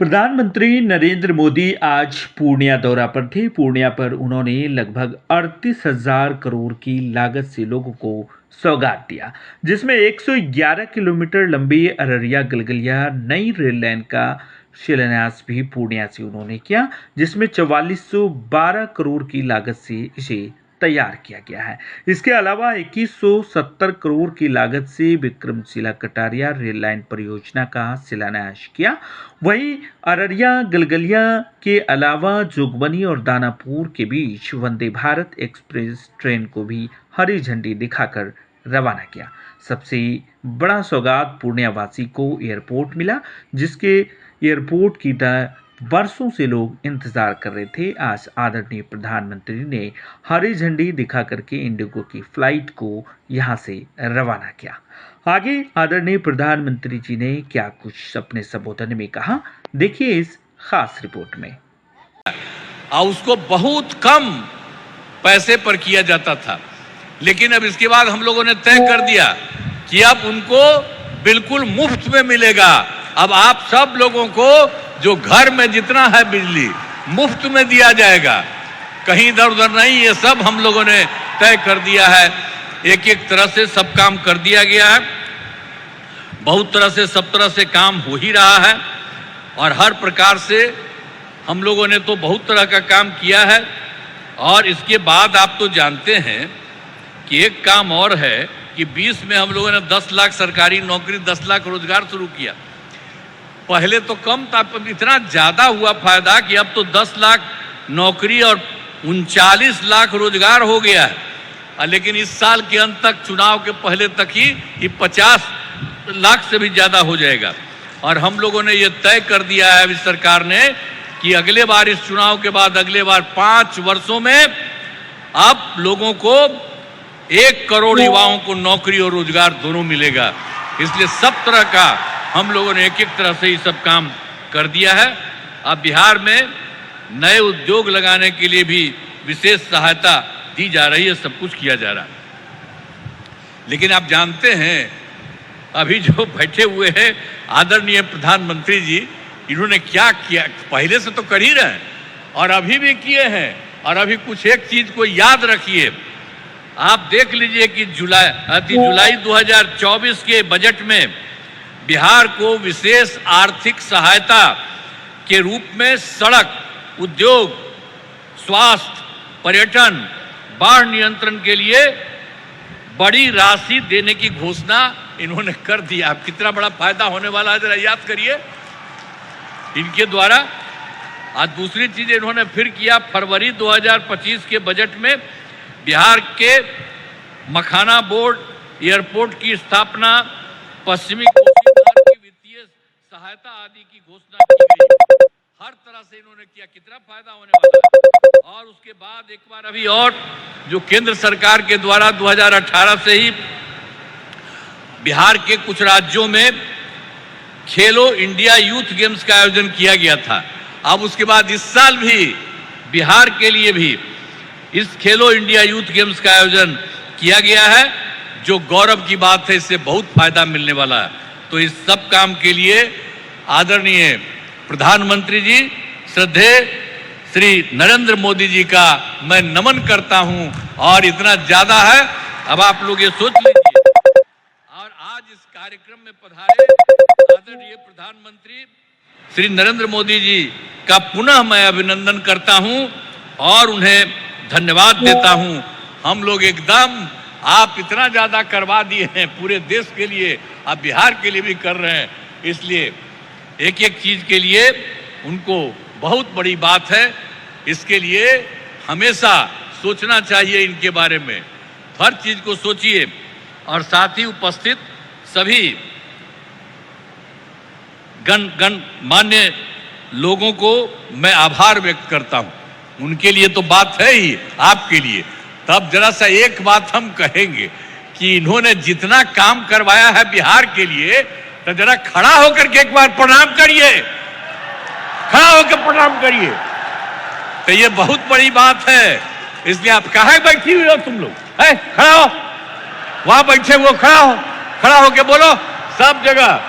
प्रधानमंत्री नरेंद्र मोदी आज पूर्णिया दौरा पर थे। पूर्णिया पर उन्होंने लगभग 38,000 करोड़ की लागत से लोगों को सौगात दिया, जिसमें 111 किलोमीटर लंबी अररिया गलगलिया नई रेल लाइन का शिलान्यास भी पूर्णिया से उन्होंने किया, जिसमें 4412 करोड़ की लागत से इसे तैयार किया गया है। इसके अलावा 2170 करोड़ की लागत से विक्रमशिला कटारिया रेल लाइन परियोजना का शिलान्यास किया। वहीं अररिया गलगलिया के अलावा जोगबनी और दानापुर के बीच वंदे भारत एक्सप्रेस ट्रेन को भी हरी झंडी दिखाकर रवाना किया। सबसे बड़ा सौगात पूर्णिया वासी को एयरपोर्ट मिला, जिसके एयरपोर्ट की वर्षों से लोग इंतजार कर रहे थे। आज आदरणीय प्रधानमंत्री ने हरी झंडी दिखा करके इंडिगो की फ्लाइट को यहां से रवाना किया। आगे आदरणीय प्रधानमंत्री जी ने क्या कुछ अपने संबोधन में कहा, देखिए इस खास रिपोर्ट में। और उसको बहुत कम पैसे पर किया जाता था, लेकिन अब इसके बाद हम लोगों ने तय कर दिया कि अब उनको बिल्कुल मुफ्त में मिलेगा। अब आप सब लोगों को जो घर में जितना है बिजली मुफ्त में दिया जाएगा, कहीं इधर उधर नहीं। ये सब हम लोगों ने तय कर दिया है। एक एक तरह से सब काम कर दिया गया है। बहुत तरह से सब तरह से काम हो ही रहा है और हर प्रकार से हम लोगों ने तो बहुत तरह का काम किया है। और इसके बाद आप तो जानते हैं कि एक काम और है कि 20 में हम लोगों ने 10 लाख सरकारी नौकरी, 10 लाख रोजगार शुरू किया। पहले तो कम था, इतना ज्यादा हुआ फायदा कि अब तो 10 लाख नौकरी और 39 लाख रोजगार हो गया है। लेकिन इस साल के अंत तक, चुनाव के पहले तक ही ये 50 लाख से भी ज्यादा हो जाएगा। और हम लोगों ने ये तय कर दिया है इस सरकार ने कि अगले बार, इस चुनाव के बाद अगले बार 5 वर्षों में अब लोगों को 1 करोड़ युवाओं को नौकरी और रोजगार दोनों मिलेगा। इसलिए सब तरह का हम लोगों ने एक एक तरह से ये सब काम कर दिया है। अब बिहार में नए उद्योग लगाने के लिए भी विशेष सहायता दी जा रही है, सब कुछ किया जा रहा है। लेकिन आप जानते हैं अभी जो बैठे हुए हैं आदरणीय प्रधानमंत्री जी, इन्होंने क्या किया, पहले से तो कर ही रहे हैं और अभी भी किए हैं। और अभी कुछ एक चीज को याद रखिए, आप देख लीजिए कि जुलाई 2024 के बजट में बिहार को विशेष आर्थिक सहायता के रूप में सड़क, उद्योग, स्वास्थ्य, पर्यटन, बाढ़ नियंत्रण के लिए बड़ी राशि देने की घोषणा इन्होंने कर दी। अब कितना बड़ा फायदा होने वाला है जरा याद करिए इनके द्वारा। आज दूसरी चीज इन्होंने फिर किया, फरवरी 2025 के बजट में बिहार के मखाना बोर्ड एयरपोर्ट की स्थापना, पश्चिमी की वित्तीय सहायता आदि की घोषणा की गई। हर तरह से इन्होंने किया, कितना फायदा होने वाला है। और उसके बाद एक बार अभी और जो केंद्र सरकार के द्वारा 2018 से ही बिहार के कुछ राज्यों में खेलो इंडिया यूथ गेम्स का आयोजन किया गया था। अब उसके बाद इस साल भी बिहार के लिए भी इस खेलो इंडिया यूथ गेम्स का आयोजन किया गया है, जो गौरव की बात है। इससे बहुत फायदा मिलने वाला है। तो इस सब काम के लिए आदरणीय प्रधानमंत्री जी, श्रद्धेय श्री नरेंद्र मोदी जी का मैं नमन करता हूं। और इतना ज्यादा है, अब आप लोग ये सोच लीजिए। और आज इस कार्यक्रम में पधारे आदरणीय प्रधानमंत्री श्री नरेंद्र मोदी जी का पुनः मैं अभिनंदन करता हूं और उन्हें धन्यवाद देता हूं। हम लोग एकदम, आप इतना ज्यादा करवा दिए हैं पूरे देश के लिए, आप बिहार के लिए भी कर रहे हैं। इसलिए एक एक चीज के लिए उनको बहुत बड़ी बात है। इसके लिए हमेशा सोचना चाहिए इनके बारे में, हर चीज को सोचिए। और साथ ही उपस्थित सभी गणमान्य लोगों को मैं आभार व्यक्त करता हूं। उनके लिए तो बात है ही, आपके लिए। तब जरा सा एक बात हम कहेंगे कि इन्होंने जितना काम करवाया है बिहार के लिए, तो जरा खड़ा होकर के एक बार प्रणाम करिए, खड़ा होकर प्रणाम करिए। तो ये बहुत बड़ी बात है। इसलिए आप कहाँ बैठी हुई हो तुम लोग, है खड़ा हो, वहां बैठे हुए खड़ा हो, खड़ा होके बोलो सब जगह।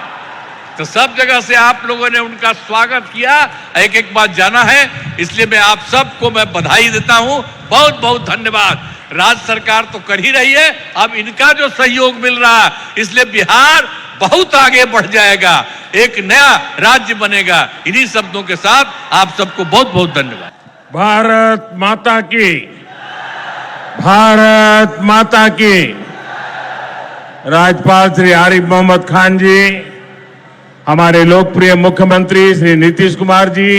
तो सब जगह से आप लोगों ने उनका स्वागत किया, एक एक बात जाना है, इसलिए मैं आप सबको मैं बधाई देता हूं। बहुत बहुत धन्यवाद। राज्य सरकार तो कर ही रही है, अब इनका जो सहयोग मिल रहा है, इसलिए बिहार बहुत आगे बढ़ जाएगा, एक नया राज्य बनेगा। इन्हीं शब्दों के साथ आप सबको बहुत बहुत धन्यवाद। भारत माता की, भारत माता की। राज्यपाल श्री आरिफ मोहम्मद खान जी, हमारे लोकप्रिय मुख्यमंत्री श्री नीतीश कुमार जी,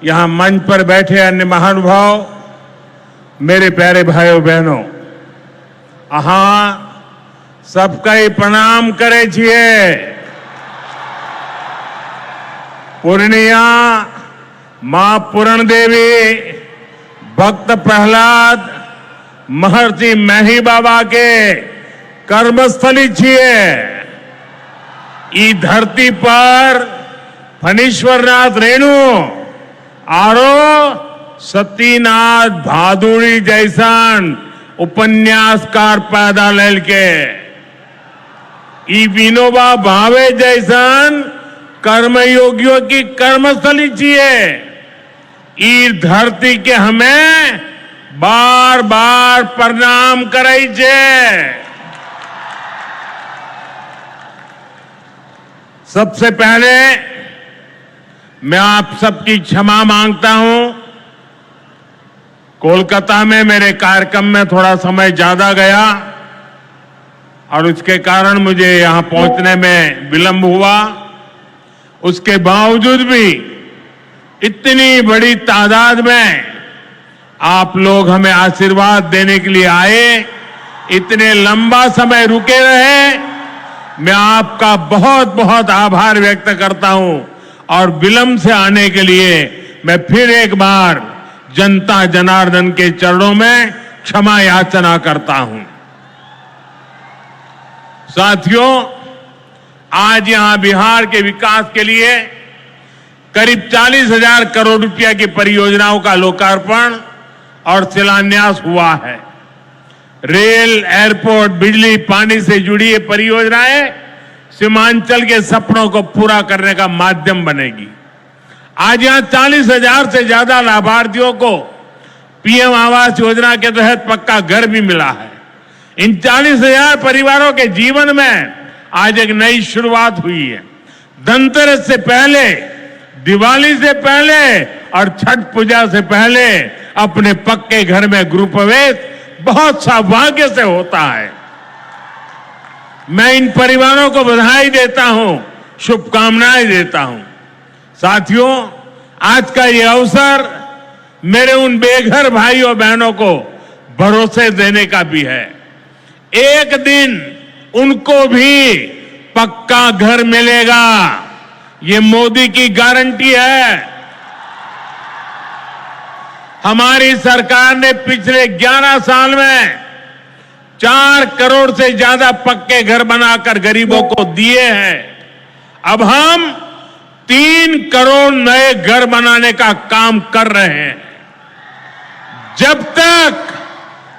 यहां मंच पर बैठे अन्य महानुभाव, मेरे प्यारे भाइयों बहनों, अहाँ सबका प्रणाम करे छिए। पूर्णिया मां पूरण देवी, भक्त प्रहलाद, महर्षि मेही बाबा के कर्मस्थली छिए। ई धरती पर फणीश्वरनाथ रेणु आरो सतीनाथ भादुड़ी जैसन उपन्यासकार पैदा लेल के, ई विनोबा भावे जैसन कर्मयोगियों की कर्मस्थली छिए। ई धरती के हमें बार बार प्रणाम करे छे। सबसे पहले मैं आप सबकी क्षमा मांगता हूं। कोलकाता में मेरे कार्यक्रम में थोड़ा समय ज्यादा गया और उसके कारण मुझे यहां पहुंचने में विलंब हुआ। उसके बावजूद भी इतनी बड़ी तादाद में आप लोग हमें आशीर्वाद देने के लिए आए, इतने लंबा समय रुके रहे, मैं आपका बहुत बहुत आभार व्यक्त करता हूं। और विलंब से आने के लिए मैं फिर एक बार जनता जनार्दन के चरणों में क्षमा याचना करता हूं। साथियों, आज यहां बिहार के विकास के लिए करीब 40,000 करोड़ रुपया की परियोजनाओं का लोकार्पण और शिलान्यास हुआ है। रेल, एयरपोर्ट, बिजली, पानी से जुड़ी ये परियोजनाएं सीमांचल के सपनों को पूरा करने का माध्यम बनेगी। आज यहां 40,000 से ज्यादा लाभार्थियों को पीएम आवास योजना के तहत पक्का घर भी मिला है। इन 40,000 परिवारों के जीवन में आज एक नई शुरुआत हुई है। धनतेरस से पहले, दिवाली से पहले और छठ पूजा से पहले अपने पक्के घर में गृह प्रवेश बहुत सौभाग्य से होता है। मैं इन परिवारों को बधाई देता हूं, शुभकामनाएं देता हूं। साथियों, आज का ये अवसर मेरे उन बेघर भाइयों बहनों को भरोसे देने का भी है। एक दिन उनको भी पक्का घर मिलेगा, ये मोदी की गारंटी है। हमारी सरकार ने पिछले 11 साल में 4 करोड़ से ज्यादा पक्के घर बनाकर गरीबों को दिए हैं। अब हम 3 करोड़ नए घर बनाने का काम कर रहे हैं। जब तक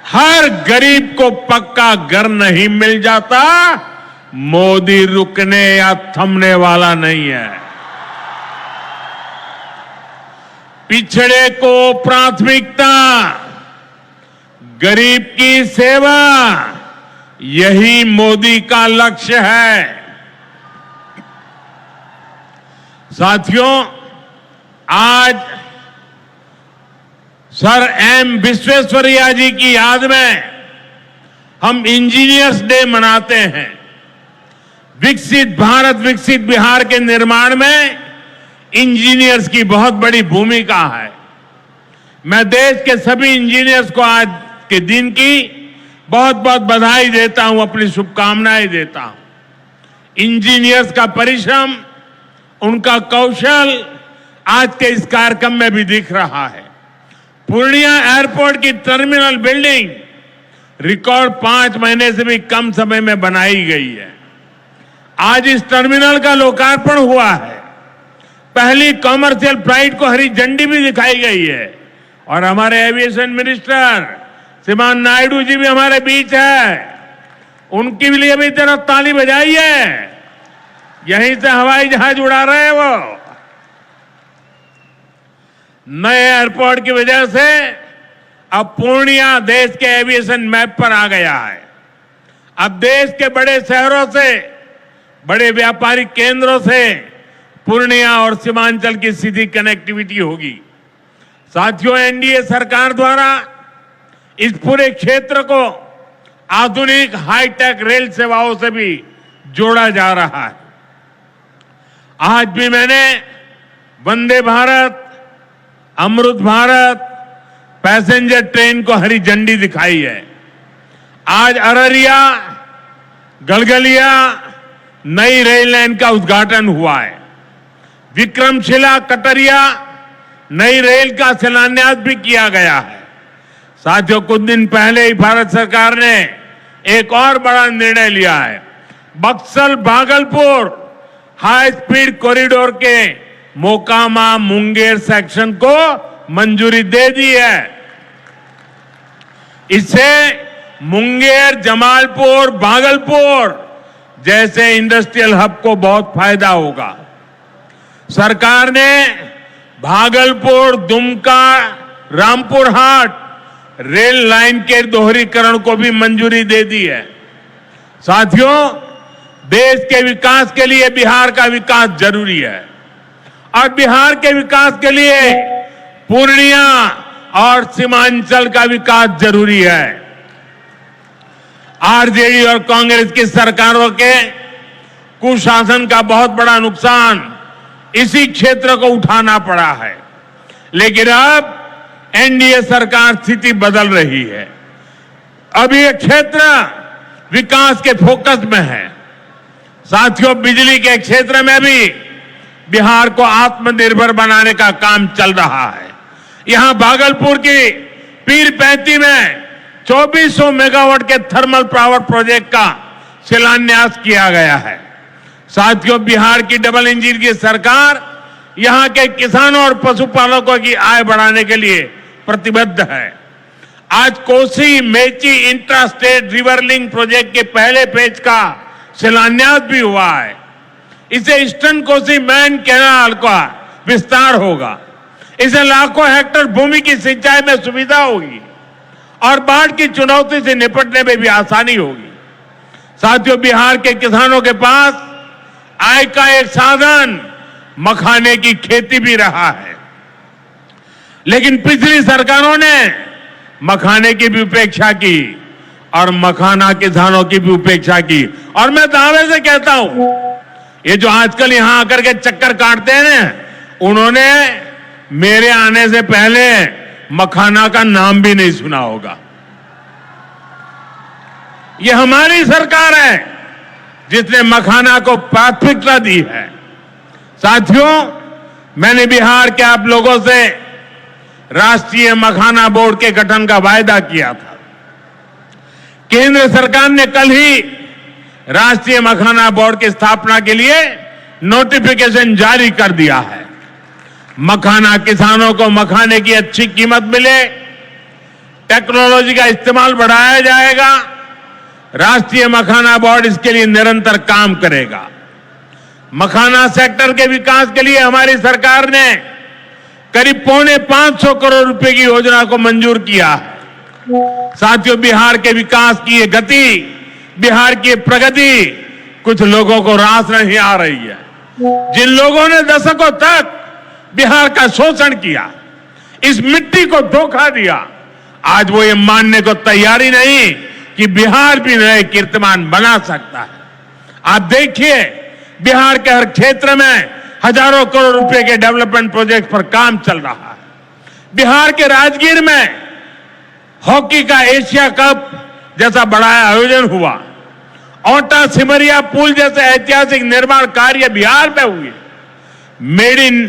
हर गरीब को पक्का घर नहीं मिल जाता, मोदी रुकने या थमने वाला नहीं है। पिछड़े को प्राथमिकता, गरीब की सेवा, यही मोदी का लक्ष्य है। साथियों, आज सर एम विश्वेश्वरैया जी की याद में हम इंजीनियर्स डे मनाते हैं। विकसित भारत, विकसित बिहार के निर्माण में इंजीनियर्स की बहुत बड़ी भूमिका है। मैं देश के सभी इंजीनियर्स को आज के दिन की बहुत बहुत बधाई देता हूं, अपनी शुभकामनाएं देता हूं। इंजीनियर्स का परिश्रम, उनका कौशल आज के इस कार्यक्रम में भी दिख रहा है। पूर्णिया एयरपोर्ट की टर्मिनल बिल्डिंग रिकॉर्ड 5 महीने से भी कम समय में बनाई गई है। आज इस टर्मिनल का लोकार्पण हुआ है। पहली कॉमर्शियल फ्लाइट को हरी झंडी भी दिखाई गई है और हमारे एविएशन मिनिस्टर श्रीमान नायडू जी भी हमारे बीच है। उनके लिए भी जरा ताली बजाइए। यहीं से हवाई जहाज उड़ा रहे हैं वो। नए एयरपोर्ट की वजह से अब पूर्णिया देश के एविएशन मैप पर आ गया है। अब देश के बड़े शहरों से, बड़े व्यापारिक केंद्रों से पूर्णिया और सीमांचल की सीधी कनेक्टिविटी होगी। साथियों, एनडीए सरकार द्वारा इस पूरे क्षेत्र को आधुनिक हाईटेक रेल सेवाओं से भी जोड़ा जा रहा है। आज भी मैंने वंदे भारत, अमृत भारत पैसेंजर ट्रेन को हरी झंडी दिखाई है। आज अररिया गलगलिया नई रेल लाइन का उद्घाटन हुआ है। विक्रमशिला कटरिया नई रेल का शिलान्यास भी किया गया है। साथियों, कुछ दिन पहले ही भारत सरकार ने एक और बड़ा निर्णय लिया है। Buxar Bhagalpur high speed corridor के मोकामा मुंगेर सेक्शन को मंजूरी दे दी है। इससे मुंगेर, जमालपुर, भागलपुर जैसे इंडस्ट्रियल हब को बहुत फायदा होगा। सरकार ने भागलपुर, दुमका, रामपुर हाट रेल लाइन के दोहरीकरण को भी मंजूरी दे दी है। साथियों, देश के विकास के लिए बिहार का विकास जरूरी है और बिहार के विकास के लिए पूर्णिया और सीमांचल का विकास जरूरी है। आरजेडी और कांग्रेस की सरकारों के कुशासन का बहुत बड़ा नुकसान इसी क्षेत्र को उठाना पड़ा है, लेकिन अब एनडीए सरकार स्थिति बदल रही है। अब ये क्षेत्र विकास के फोकस में है। साथियों, बिजली के क्षेत्र में भी बिहार को आत्मनिर्भर बनाने का काम चल रहा है। यहां भागलपुर की पीरपैंती में 2400 मेगावाट के थर्मल पावर प्रोजेक्ट का शिलान्यास किया गया है। साथियों, बिहार की डबल इंजन की सरकार यहां के किसानों और पशुपालकों की आय बढ़ाने के लिए प्रतिबद्ध है। आज Kosi Mechi intra state river link project के पहले फेज का शिलान्यास भी हुआ है। इसे ईस्टर्न कोसी मैन कैनाल का विस्तार होगा। इसे लाखों हेक्टेयर भूमि की सिंचाई में सुविधा होगी और बाढ़ की चुनौती से निपटने में भी आसानी होगी। साथियों, बिहार के किसानों के पास आय का एक साधन मखाने की खेती भी रहा है, लेकिन पिछली सरकारों ने मखाने की भी उपेक्षा की और मखाना किसानों की भी उपेक्षा की। और मैं दावे से कहता हूं, ये जो आजकल यहां आकर के चक्कर काटते हैं ना, उन्होंने मेरे आने से पहले मखाना का नाम भी नहीं सुना होगा। ये हमारी सरकार है जिसने मखाना को प्राथमिकता दी है। साथियों, मैंने बिहार के आप लोगों से राष्ट्रीय मखाना बोर्ड के गठन का वायदा किया था। केंद्र सरकार ने कल ही राष्ट्रीय मखाना बोर्ड की स्थापना के लिए नोटिफिकेशन जारी कर दिया है। मखाना किसानों को मखाने की अच्छी कीमत मिले, टेक्नोलॉजी का इस्तेमाल बढ़ाया जाएगा। राष्ट्रीय मखाना बोर्ड इसके लिए निरंतर काम करेगा। मखाना सेक्टर के विकास के लिए हमारी सरकार ने करीब 550 करोड़ रुपए की योजना को मंजूर किया है। साथियों, बिहार के विकास की ये गति, बिहार की प्रगति कुछ लोगों को रास नहीं आ रही है। जिन लोगों ने दशकों तक बिहार का शोषण किया, इस मिट्टी को धोखा दिया, आज वो ये मानने को तैयारी नहीं कि बिहार भी नए कीर्तिमान बना सकता है। आप देखिए, बिहार के हर क्षेत्र में हजारों करोड़ रुपए के डेवलपमेंट प्रोजेक्ट पर काम चल रहा है। बिहार के राजगीर में हॉकी का एशिया कप जैसा बड़ा आयोजन हुआ। ओटा सिमरिया पुल जैसे ऐतिहासिक निर्माण कार्य बिहार में हुए। Made in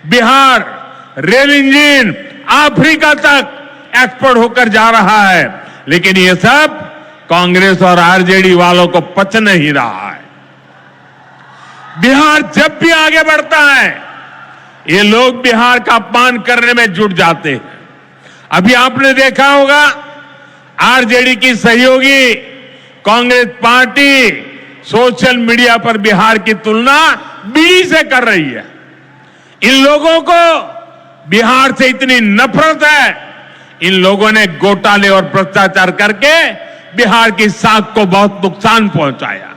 Bihar rail engine Africa तक एक्सपोर्ट होकर जा रहा है, लेकिन ये सब कांग्रेस और आरजेडी वालों को पच नहीं रहा है। बिहार जब भी आगे बढ़ता है, ये लोग बिहार का अपमान करने में जुट जाते हैं। अभी आपने देखा होगा, आरजेडी की सहयोगी कांग्रेस पार्टी सोशल मीडिया पर बिहार की तुलना बीड़ी से कर रही है। इन लोगों को बिहार से इतनी नफरत है, इन लोगों ने घोटाले और भ्रष्टाचार करके बिहार की साख को बहुत नुकसान पहुंचाया।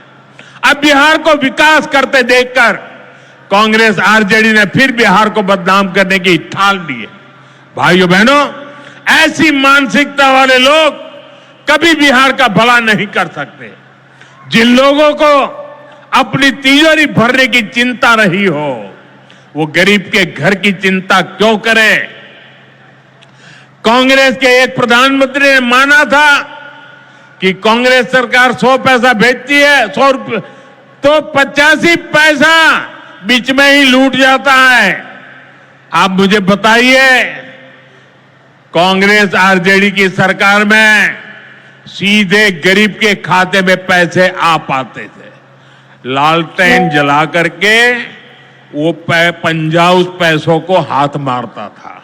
अब बिहार को विकास करते देखकर कांग्रेस आरजेडी ने फिर बिहार को बदनाम करने की ठान ली है। भाइयों बहनों, ऐसी मानसिकता वाले लोग कभी बिहार का भला नहीं कर सकते। जिन लोगों को अपनी तिजोरी भरने की चिंता रही हो, वो गरीब के घर की चिंता क्यों करे? कांग्रेस के एक प्रधानमंत्री ने माना था कि कांग्रेस सरकार 100 पैसा भेजती है, 100 रुपये, तो 85 पैसा बीच में ही लूट जाता है। आप मुझे बताइए, कांग्रेस आरजेडी की सरकार में सीधे गरीब के खाते में पैसे आ पाते थे। लालटेन जला करके वो पंजा उस पैसों को हाथ मारता था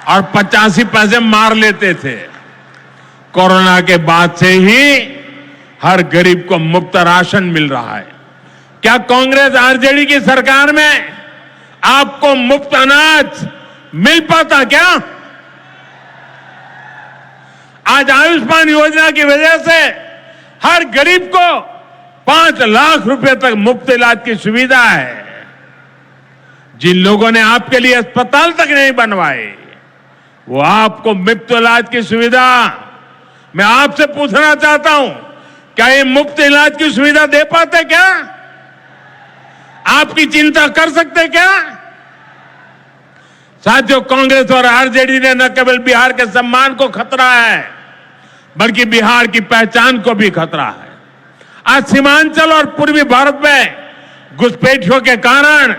और 85 पैसे मार लेते थे। कोरोना के बाद से ही हर गरीब को मुफ्त राशन मिल रहा है। क्या कांग्रेस आरजेडी की सरकार में आपको मुफ्त अनाज मिल पाता क्या? आज आयुष्मान योजना की वजह से हर गरीब को 5 लाख रुपए तक मुफ्त इलाज की सुविधा है। जिन लोगों ने आपके लिए अस्पताल तक नहीं बनवाए, वो आपको मुफ्त इलाज की सुविधा, मैं आपसे पूछना चाहता हूं, क्या ये मुफ्त इलाज की सुविधा दे पाते क्या? आपकी चिंता कर सकते क्या? साथियों, कांग्रेस और आरजेडी ने न केवल बिहार के सम्मान को खतरा है, बल्कि बिहार की पहचान को भी खतरा है। आज सीमांचल और पूर्वी भारत में घुसपैठियों के कारण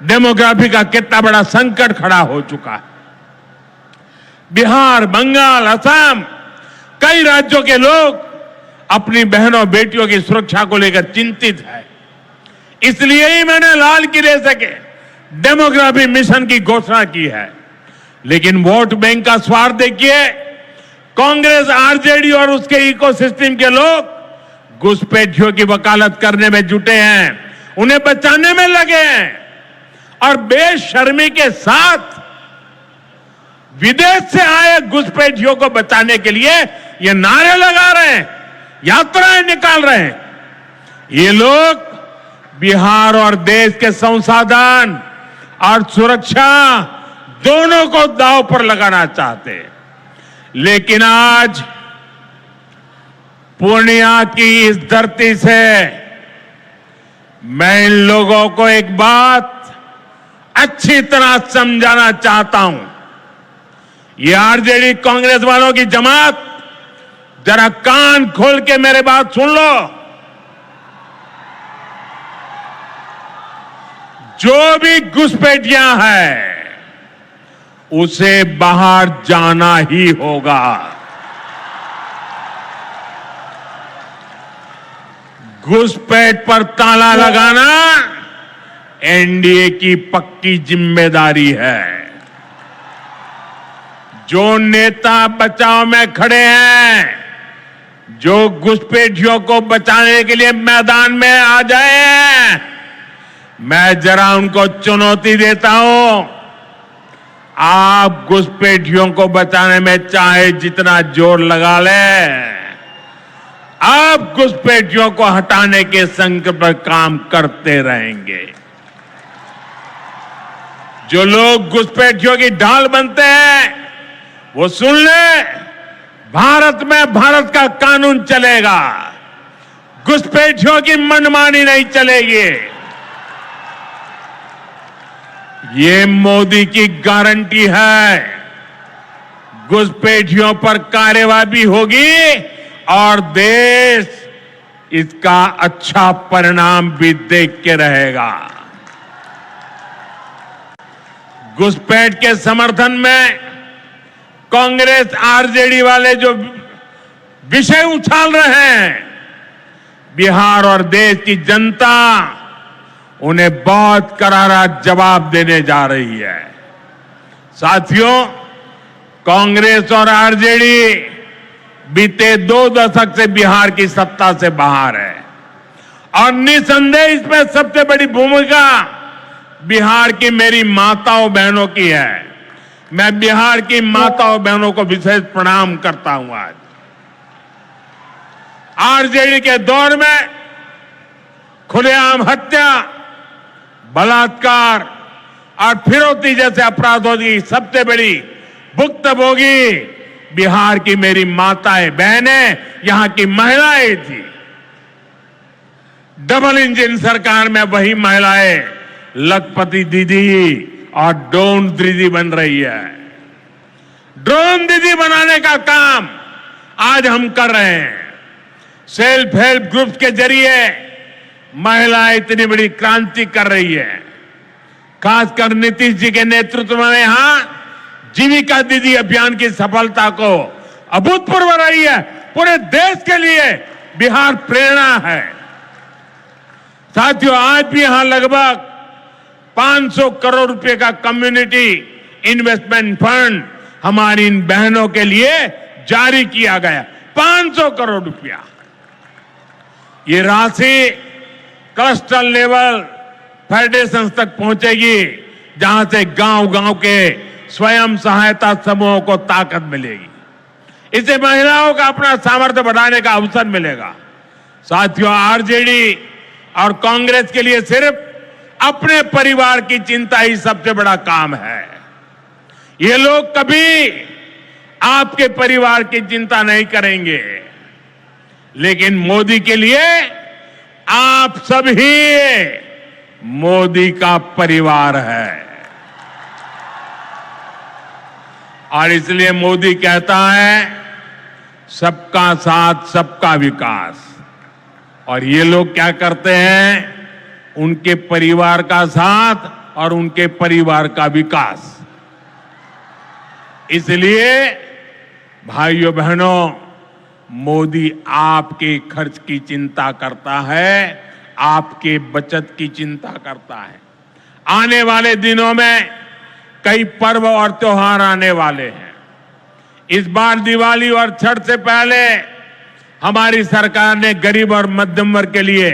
डेमोग्राफी का कितना बड़ा संकट खड़ा हो चुका है। बिहार, बंगाल, असम, कई राज्यों के लोग अपनी बहनों बेटियों की सुरक्षा को लेकर चिंतित है। इसलिए ही मैंने लाल किले से के डेमोग्राफी मिशन की घोषणा की है। लेकिन वोट बैंक का स्वार्थ देखिए, कांग्रेस, आरजेडी और उसके इकोसिस्टम के लोग घुसपैठियों की वकालत करने में जुटे हैं, उन्हें बचाने में लगे हैं और बेशर्मी के साथ विदेश से आए घुसपैठियों को बचाने के लिए ये नारे लगा रहे हैं, यात्राएं निकाल रहे हैं। ये लोग बिहार और देश के संसाधन और सुरक्षा दोनों को दांव पर लगाना चाहते हैं। लेकिन आज पूर्णिया की इस धरती से मैं इन लोगों को एक बात अच्छी तरह समझाना चाहता हूं। ये आरजेडी कांग्रेस वालों की जमात, जरा कान खोल के मेरे बात सुन लो। जो भी घुसपैठियां हैं, उसे बाहर जाना ही होगा। घुसपैठ पर ताला लगाना एनडीए की पक्की जिम्मेदारी है। जो नेता बचाव में खड़े हैं, जो घुसपैठियों को बचाने के लिए मैदान में आ जाए, मैं जरा उनको चुनौती देता हूं। आप घुसपैठियों को बचाने में चाहे जितना जोर लगा लें, आप घुसपैठियों को हटाने के संकल्प पर काम करते रहेंगे। जो लोग घुसपैठियों की ढाल बनते हैं, वो सुन ले, भारत में भारत का कानून चलेगा, घुसपैठियों की मनमानी नहीं चलेगी। ये मोदी की गारंटी है। घुसपैठियों पर कार्रवाई होगी और देश इसका अच्छा परिणाम भी देख के रहेगा। घुसपैठ के समर्थन में कांग्रेस, आरजेडी वाले जो विषय उछाल रहे हैं, बिहार और देश की जनता उन्हें बहुत करारा जवाब देने जा रही है। साथियों, कांग्रेस और आरजेडी बीते 2 दशक से बिहार की सत्ता से बाहर है और निसंदेह इसमें सबसे बड़ी भूमिका बिहार की मेरी माताओं बहनों की है। मैं बिहार की माताओं बहनों को विशेष प्रणाम करता हूं। आज आरजेडी के दौर में खुलेआम हत्या, बलात्कार और फिरौती जैसे अपराधों की सबसे बड़ी भुक्तभोगी बिहार की मेरी माताएं बहनें, यहां की महिलाएं थी। डबल इंजन सरकार में वही महिलाएं लखपति दीदी और ड्रोन दीदी बन रही है। ड्रोन दीदी बनाने का काम आज हम कर रहे हैं। सेल्फ हेल्प ग्रुप्स के जरिए महिलाएं इतनी बड़ी क्रांति कर रही है। खासकर नीतीश जी के नेतृत्व में यहां जीविका दीदी अभियान की सफलता को अभूतपूर्व रही है। पूरे देश के लिए बिहार प्रेरणा है। साथियों, आज भी यहां लगभग 500 करोड़ रुपए का कम्युनिटी इन्वेस्टमेंट फंड हमारी इन बहनों के लिए जारी किया गया। 500 करोड़ रुपया। ये राशि क्लस्टर लेवल फेडरेशन तक पहुंचेगी, जहां से गांव-गांव के स्वयं सहायता समूहों को ताकत मिलेगी। इससे महिलाओं का अपना सामर्थ्य बढ़ाने का अवसर मिलेगा। साथियों, आरजेडी और कांग्रेस के लिए सिर्फ अपने परिवार की चिंता ही सबसे बड़ा काम है। ये लोग कभी आपके परिवार की चिंता नहीं करेंगे, लेकिन मोदी के लिए आप सभी मोदी का परिवार है। और इसलिए मोदी कहता है सबका साथ सबका विकास। और ये लोग क्या करते हैं? उनके परिवार का साथ और उनके परिवार का विकास। इसलिए भाइयों बहनों, मोदी आपके खर्च की चिंता करता है, आपके बचत की चिंता करता है। आने वाले दिनों में कई पर्व और त्योहार आने वाले हैं। इस बार दिवाली और छठ से पहले हमारी सरकार ने गरीब और मध्यम वर्ग के लिए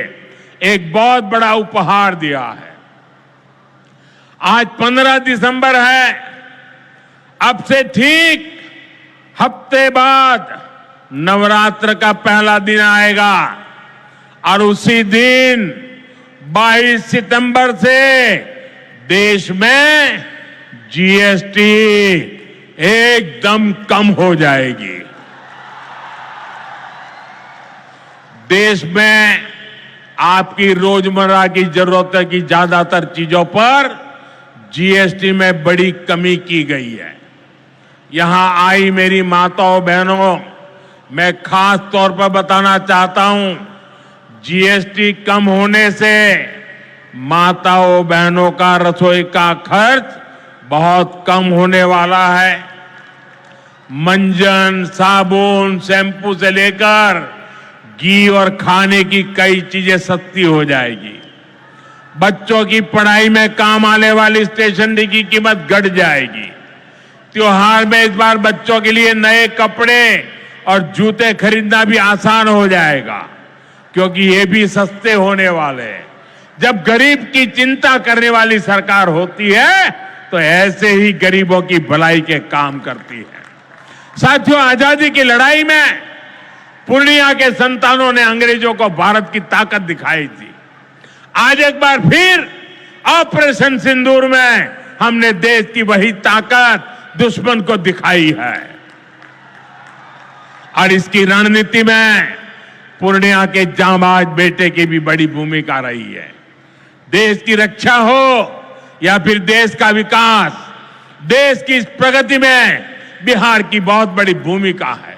एक बहुत बड़ा उपहार दिया है। आज 15 दिसंबर है। अब से ठीक हफ्ते बाद नवरात्र का पहला दिन आएगा और उसी दिन 22 सितंबर से देश में जीएसटी एकदम कम हो जाएगी। देश में आपकी रोजमर्रा की जरूरतों की ज्यादातर चीजों पर जीएसटी में बड़ी कमी की गई है। यहां आई मेरी माताओं बहनों, मैं खास तौर पर बताना चाहता हूं, जीएसटी कम होने से माताओं बहनों का रसोई का खर्च बहुत कम होने वाला है। मंजन, साबुन, शैम्पू से लेकर घी और खाने की कई चीजें सस्ती हो जाएगी। बच्चों की पढ़ाई में काम आने वाली स्टेशनरी की कीमत घट जाएगी। त्योहार में इस बार बच्चों के लिए नए कपड़े और जूते खरीदना भी आसान हो जाएगा, क्योंकि ये भी सस्ते होने वाले हैं। जब गरीब की चिंता करने वाली सरकार होती है तो ऐसे ही गरीबों की भलाई के काम करती है। साथियों, आजादी की लड़ाई में पूर्णिया के संतानों ने अंग्रेजों को भारत की ताकत दिखाई थी। आज एक बार फिर ऑपरेशन सिंदूर में हमने देश की वही ताकत दुश्मन को दिखाई है। और इसकी रणनीति में पूर्णिया के जांबाज बेटे की भी बड़ी भूमिका रही है। देश की रक्षा हो या फिर देश का विकास, देश की इस प्रगति में बिहार की बहुत बड़ी भूमिका है।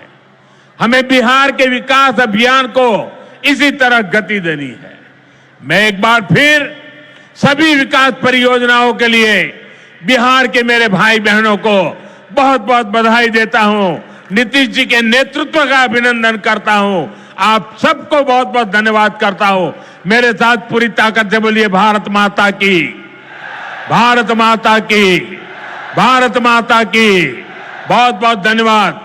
हमें बिहार के विकास अभियान को इसी तरह गति देनी है। मैं एक बार फिर सभी विकास परियोजनाओं के लिए बिहार के मेरे भाई बहनों को बहुत बहुत बधाई देता हूं। नीतीश जी के नेतृत्व का अभिनंदन करता हूं। आप सबको बहुत बहुत धन्यवाद करता हूं। मेरे साथ पूरी ताकत से बोलिए भारत माता की, भारत माता की, भारत माता की। बहुत बहुत धन्यवाद।